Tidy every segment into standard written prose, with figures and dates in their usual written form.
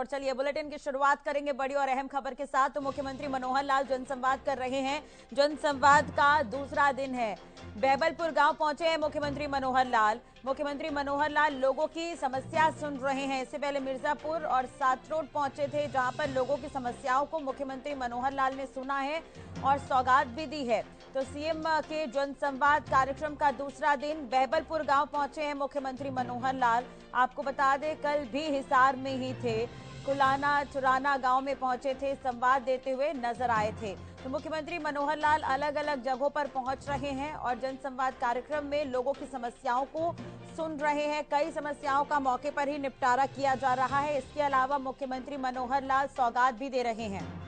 और चलिए बुलेटिन की शुरुआत करेंगे बड़ी और अहम खबर के साथ। तो मुख्यमंत्री मनोहर लाल जनसंवाद कर रहे हैं। जनसंवाद का दूसरा दिन है। बहबलपुर गांव पहुंचे हैं मुख्यमंत्री मनोहर लाल। मुख्यमंत्री मनोहर लाल लोगों की समस्या सुन रहे हैं। इससे पहले मिर्जापुर और सातरोड पहुंचे थे, जहां पर लोगों की समस्याओं को मुख्यमंत्री मनोहर लाल ने सुना है और सौगात भी दी है। तो सीएम के जनसंवाद कार्यक्रम का दूसरा दिन बहबलपुर गांव पहुंचे हैं मुख्यमंत्री मनोहर लाल। आपको बता दें कल भी हिसार में ही थे, कुलाना चुराना गांव में पहुंचे थे, संवाद देते हुए नजर आए थे। तो मुख्यमंत्री मनोहर लाल अलग अलग जगहों पर पहुंच रहे हैं और जनसंवाद कार्यक्रम में लोगों की समस्याओं को सुन रहे हैं। कई समस्याओं का मौके पर ही निपटारा किया जा रहा है। इसके अलावा मुख्यमंत्री मनोहर लाल सौगात भी दे रहे हैं।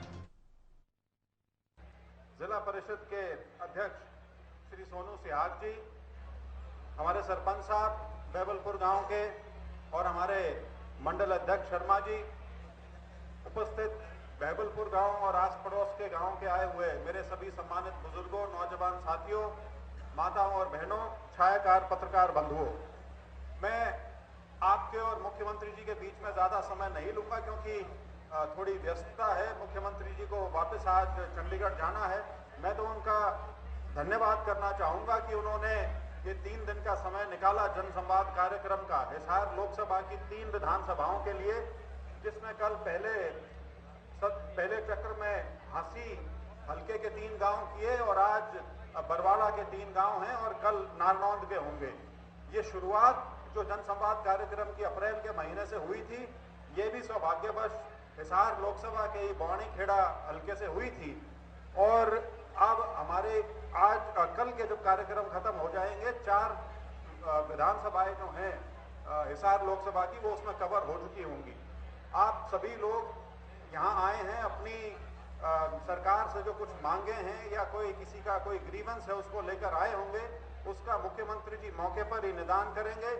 जिला परिषद के अध्यक्ष श्री सोनू सिहाग जी, हमारे सरपंच साहब बहबलपुर गांव के और हमारे मंडल अध्यक्ष शर्मा जी, उपस्थित बहबलपुर गांव और आस पड़ोस के गांव के आए हुए मेरे सभी सम्मानित बुजुर्गों, नौजवान साथियों, माताओं और बहनों, छायाकार पत्रकार बंधुओं, मैं आपके और मुख्यमंत्री जी के बीच में ज्यादा समय नहीं लूंगा क्योंकि थोड़ी व्यस्तता है। मुख्यमंत्री जी को वापस आज चंडीगढ़ जाना है। मैं तो उनका धन्यवाद करना चाहूंगा कि उन्होंने ये 3 दिन का समय निकाला जनसंवाद कार्यक्रम का हिसार लोकसभा की 3 विधानसभाओं के लिए, जिसमें कल पहले चक्र में हांसी हल्के के 3 गांव किए और आज बरवाला के 3 गांव हैं और कल नारनौंद के होंगे। ये शुरुआत जो जनसंवाद कार्यक्रम की अप्रैल के महीने से हुई थी, ये भी सौभाग्यवश हिसार लोकसभा के बौणी खेड़ा हल्के से हुई थी और अब हमारे आज कल के जो कार्यक्रम खत्म हो जाएंगे, 4 विधानसभाएं जो हैं हिसार लोकसभा की, वो उसमें कवर हो चुकी होंगी। आप सभी लोग यहाँ आए हैं, अपनी सरकार से जो कुछ मांगे हैं या कोई किसी का कोई ग्रीवेंस है उसको लेकर आए होंगे, उसका मुख्यमंत्री जी मौके पर ही निदान करेंगे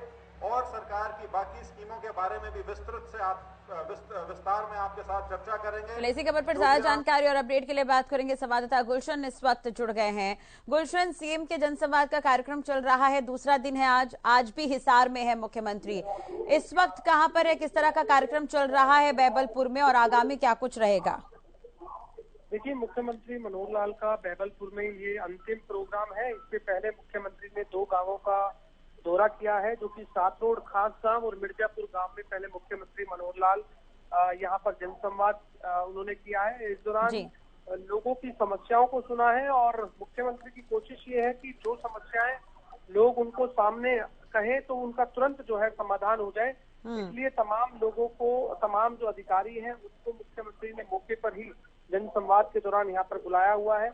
और सरकार की बाकी स्कीमों के बारे में भी विस्तार में आपके साथ चर्चा करेंगे। इसी खबर पर ज्यादा जानकारी और अपडेट के लिए बात करेंगे संवाददाता गुलशन इस वक्त जुड़ गए हैं। गुलशन, सीएम के जनसंवाद का कार्यक्रम चल रहा है, दूसरा दिन है आज भी हिसार में है मुख्यमंत्री। इस वक्त कहां पर है, किस तरह का कार्यक्रम चल रहा है बहबलपुर में और आगामी क्या कुछ रहेगा? देखिए, मुख्यमंत्री मनोहर लाल का बहबलपुर में ये अंतिम प्रोग्राम है। इससे पहले मुख्यमंत्री ने 2 गांवों का दौरा किया है, जो कि सातरोड खास गांव और मिर्जापुर गांव में पहले मुख्यमंत्री मनोहर लाल यहाँ पर जनसंवाद उन्होंने किया है। इस दौरान लोगों की समस्याओं को सुना है और मुख्यमंत्री की कोशिश ये है कि जो समस्याएं लोग उनको सामने कहें तो उनका तुरंत जो है समाधान हो जाए। इसलिए तमाम लोगों को, तमाम जो अधिकारी हैं उनको मुख्यमंत्री ने मौके पर ही जनसंवाद के दौरान यहाँ पर बुलाया हुआ है।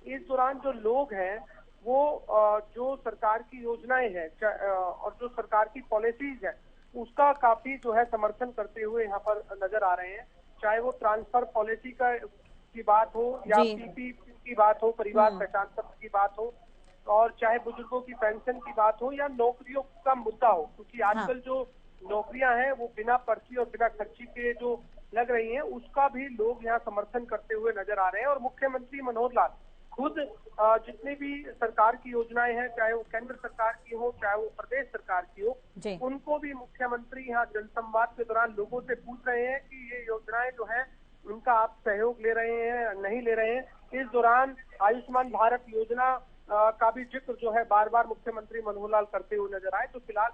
इस दौरान जो लोग हैं वो जो सरकार की योजनाएं हैं और जो सरकार की पॉलिसीज है उसका काफी जो है समर्थन करते हुए यहाँ पर नजर आ रहे हैं। चाहे वो ट्रांसफर पॉलिसी की बात हो या पीपी की बात हो, परिवार पहचान पत्र की बात हो, और चाहे बुजुर्गों की पेंशन की बात हो या नौकरियों का मुद्दा हो, क्योंकि आजकल जो नौकरियां हैं वो बिना पर्ची और बिना खर्ची के जो लग रही हैं उसका भी लोग यहाँ समर्थन करते हुए नजर आ रहे हैं। और मुख्यमंत्री मनोहर लाल खुद जितनी भी सरकार की योजनाएं हैं, चाहे वो केंद्र सरकार की हो चाहे वो प्रदेश सरकार की हो, उनको भी मुख्यमंत्री यहाँ जनसंवाद के दौरान लोगों से पूछ रहे हैं कि ये योजनाएं जो है उनका आप सहयोग ले रहे हैं नहीं ले रहे हैं। इस दौरान आयुष्मान भारत योजना का भी जिक्र जो है बार बार मुख्यमंत्री मनोहर लाल करते हुए नजर आए। तो फिलहाल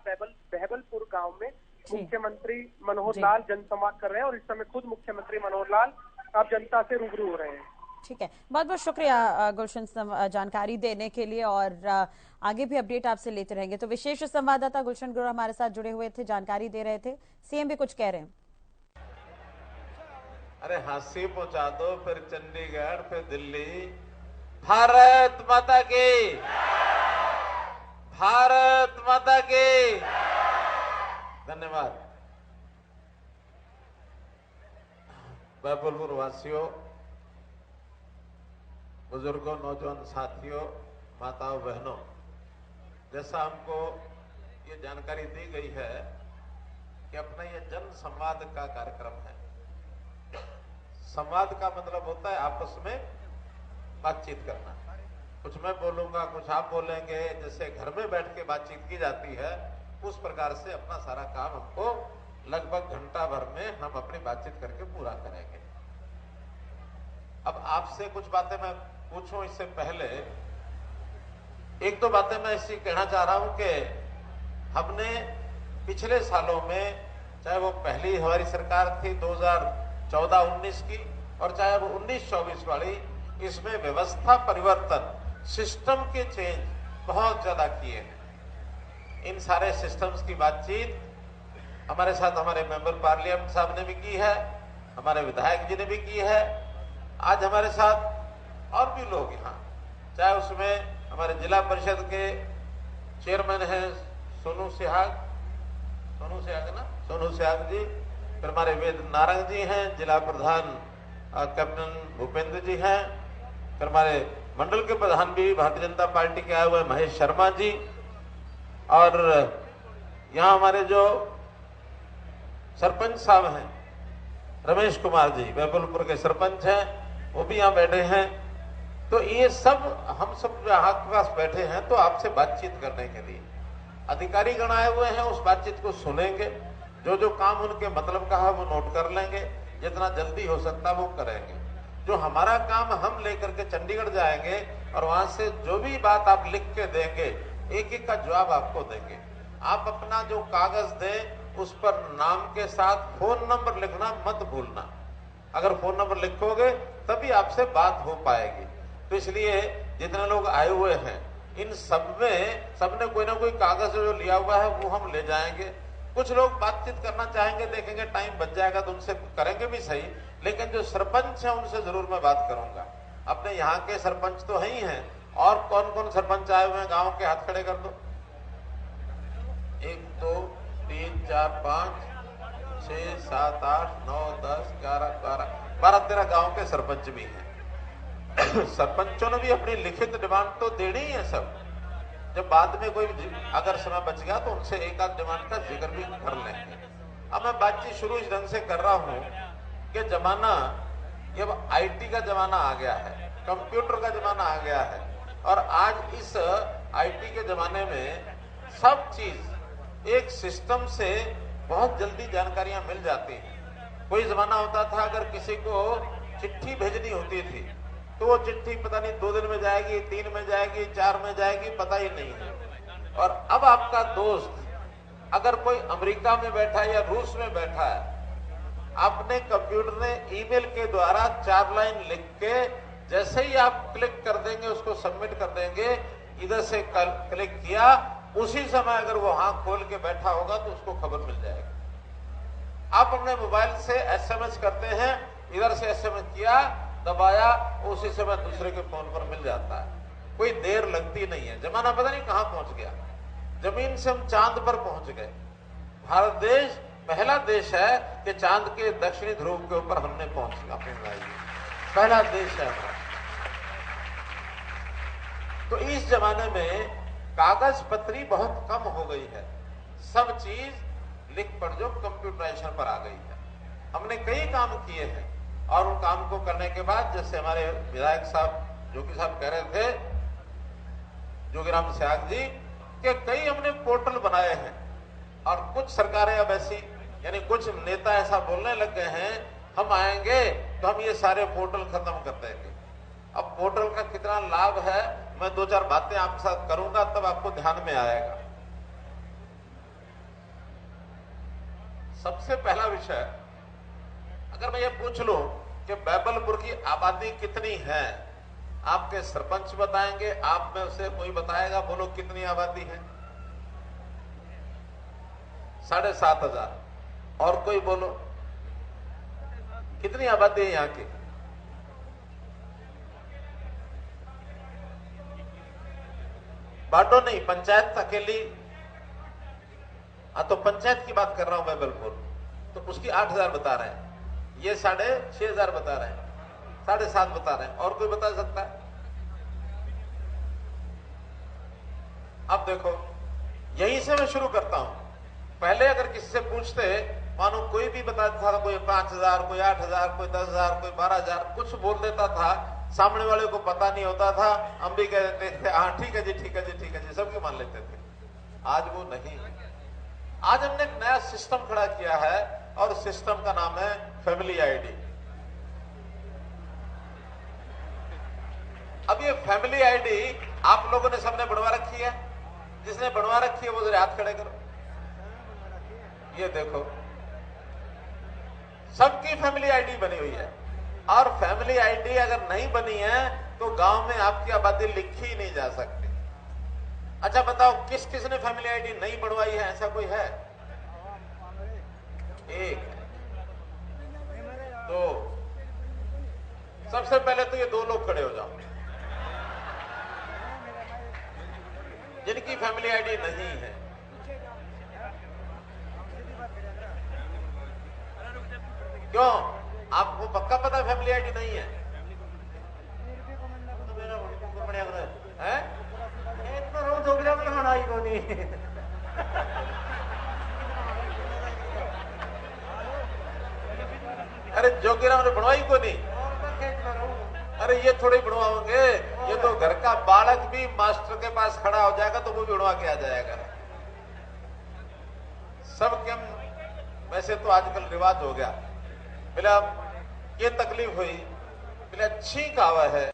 बहबलपुर गांव में मुख्यमंत्री मनोहर लाल जनसंवाद कर रहे हैं और इस समय खुद मुख्यमंत्री मनोहर लाल अब जनता से रूबरू हो रहे हैं। ठीक है, बहुत बहुत शुक्रिया गुलशन जानकारी देने के लिए और आगे भी अपडेट आपसे लेते रहेंगे। तो विशेष संवाददाता गुलशन गुरु हमारे साथ जुड़े हुए थे, जानकारी दे रहे थे। सीएम भी कुछ कह रहे हैं। अरे हांसी पहुंचा दो, फिर चंडीगढ़, फिर दिल्ली। भारत माता की, भारत माता की। धन्यवाद। बहबलपुर वासियों, बुजुर्गों, नौजवान साथियों, माताओं, बहनों, जैसा हमको ये जानकारी दी गई है कि अपना ये जन संवाद का कार्यक्रम है। संवाद का मतलब होता है आपस में बातचीत करना। कुछ मैं बोलूंगा, कुछ आप बोलेंगे, जैसे घर में बैठ के बातचीत की जाती है उस प्रकार से अपना सारा काम हमको लगभग घंटा भर में हम अपनी बातचीत करके पूरा करेंगे। अब आपसे कुछ बातें मैं पूछूं इससे पहले एक दो बातें मैं इससे कहना चाह रहा हूं कि हमने पिछले सालों में, चाहे वो पहली हमारी सरकार थी 2014-19 की और चाहे वो 19-24 वाली, इसमें व्यवस्था परिवर्तन, सिस्टम के चेंज बहुत ज्यादा किए हैं। इन सारे सिस्टम्स की बातचीत हमारे साथ हमारे मेंबर पार्लियामेंट साहब ने भी की है, हमारे विधायक जी ने भी की है। आज हमारे साथ और भी लोग यहाँ, चाहे उसमें हमारे जिला परिषद के चेयरमैन हैं सोनू सिहाग जी, फिर हमारे वेद नारंग जी हैं, जिला प्रधान कैप्टन भूपेंद्र जी हैं, फिर हमारे मंडल के प्रधान भी भारतीय जनता पार्टी के आए हुए महेश शर्मा जी, और यहाँ हमारे जो सरपंच साहब हैं रमेश कुमार जी, बैबलपुर के सरपंच हैं, वो भी यहाँ बैठे हैं। तो ये सब हम सब जो आपके पास बैठे हैं तो आपसे बातचीत करने के लिए, अधिकारी गण आए हुए हैं, उस बातचीत को सुनेंगे, जो जो काम उनके मतलब का है वो नोट कर लेंगे, जितना जल्दी हो सकता वो करेंगे। जो हमारा काम हम लेकर के चंडीगढ़ जाएंगे और वहां से जो भी बात आप लिख के देंगे, एक एक का जवाब आपको देंगे। आप अपना जो कागज दें उस पर नाम के साथ फोन नंबर लिखना मत भूलना। अगर फोन नंबर लिखोगे तभी आपसे बात हो पाएगी। तो इसलिए जितने लोग आए हुए हैं इन सब में सबने कोई ना कोई कागज जो लिया हुआ है वो हम ले जाएंगे। कुछ लोग बातचीत करना चाहेंगे, देखेंगे टाइम बच जाएगा तो उनसे करेंगे भी सही, लेकिन जो सरपंच हैं उनसे जरूर मैं बात करूंगा। अपने यहाँ के सरपंच तो है ही हैं, और कौन कौन सरपंच आए हुए हैं गांव के, हाथ खड़े कर दो। 1 2 3 4 5 6 7 8 9 10 11 12 13 गांव के सरपंच भी हैं। सरपंचों ने भी अपनी लिखित डिमांड तो देनी ही है सब। जब बाद में कोई अगर समय बच गया तो उनसे एक आध डिमांड का जिक्र भी कर लेंगे। अब मैं बातचीत शुरू इस ढंग से कर रहा हूं कि जमाना ये आईटी का जमाना आ गया है, कंप्यूटर का जमाना आ गया है, और आज इस आईटी के जमाने में सब चीज एक सिस्टम से बहुत जल्दी जानकारियां मिल जाती हैं। कोई जमाना होता था अगर किसी को चिट्ठी भेजनी होती थी तो वो चिट्ठी पता नहीं 2 दिन में जाएगी, 3 में जाएगी, 4 में जाएगी, पता ही नहीं है। और अब आपका दोस्त अगर कोई अमेरिका में बैठा है या रूस में बैठा है, आपने कंप्यूटर ने ईमेल के द्वारा 4 लाइन लिख के जैसे ही आप क्लिक कर देंगे, उसको सबमिट कर देंगे, इधर से क्लिक किया, उसी समय अगर वो आंख खोल के बैठा होगा तो उसको खबर मिल जाएगी। आप अपने मोबाइल से एसएमएस करते हैं, इधर से एसएमएस किया, दबाया, उसी समय दूसरे के फोन पर मिल जाता है। कोई देर लगती नहीं है। जमाना पता नहीं कहां पहुंच गया, जमीन से हम चांद पर पहुंच गए। भारत देश पहला देश है कि चांद के दक्षिणी ध्रुव के ऊपर हमने पहुंच अपनी पहला देश है हमारा। तो इस जमाने में कागज पत्री बहुत कम हो गई है, सब चीज लिख पढ़ जो कंप्यूटराइजेशन पर आ गई है। हमने कई काम किए हैं और उन काम को करने के बाद, जैसे हमारे विधायक साहब जोगी साहब कह रहे थे, जोगीराम सिहाग जी, कि कई हमने पोर्टल बनाए हैं। और कुछ सरकारें अब ऐसी, यानी कुछ नेता ऐसा बोलने लग गए हैं, हम आएंगे तो हम ये सारे पोर्टल खत्म कर देंगे। अब पोर्टल का कितना लाभ है, मैं 2-4 बातें आपके साथ करूंगा, तब आपको ध्यान में आएगा। सबसे पहला विषय, अगर मैं ये पूछ लूं कि बैबलपुर की आबादी कितनी है, आपके सरपंच बताएंगे, आप में से कोई बताएगा, बोलो कितनी आबादी है? 7,500। और कोई बोलो कितनी आबादी है यहाँ की? बाटो नहीं, पंचायत अकेली। तो पंचायत की बात कर रहा हूं बैबलपुर, तो उसकी 8,000 बता रहे हैं, ये 6,500 बता रहे हैं, 7.5 बता रहे हैं। और कोई बता सकता है? अब देखो, यहीं से मैं शुरू करता हूं। पहले अगर किसी से पूछते, मानो कोई भी बताता था, कोई 5,000, कोई 8,000, कोई 10,000, कोई 12,000, कुछ बोल देता था, सामने वाले को पता नहीं होता था, हम भी कह देते थे हाँ ठीक है जी, ठीक है जी, ठीक है जी, सबके मान लेते थे। आज वो नहीं है। आज हमने एक नया सिस्टम खड़ा किया है और सिस्टम का नाम है फैमिली आईडी। अब ये फैमिली आईडी आप लोगों ने सबने बनवा रखी है। जिसने बनवा रखी है वो जरा हाथ खड़े करो। ये देखो, सबकी फैमिली आईडी बनी हुई है। और फैमिली आईडी अगर नहीं बनी है तो गांव में आपकी आबादी लिखी ही नहीं जा सकती। अच्छा बताओ, किस किस ने फैमिली आईडी नहीं बनवाई है? ऐसा कोई है? एक, दो। सबसे पहले तो ये दो लोग खड़े हो जाओ जिनकी फैमिली आईडी नहीं है। क्यों? आपको पक्का पता है फैमिली आईडी नहीं है? अरे जोगीराम ने बनवाई को नहीं। अरे ये थोड़ी बनवाओगे, ये तो घर का बालक भी मास्टर के पास खड़ा हो जाएगा तो वो भी बनवा के आ जाएगा। सब क्या, वैसे तो आजकल रिवाज हो गया। पहले ये तकलीफ हुई, पहले अच्छी कहावत है।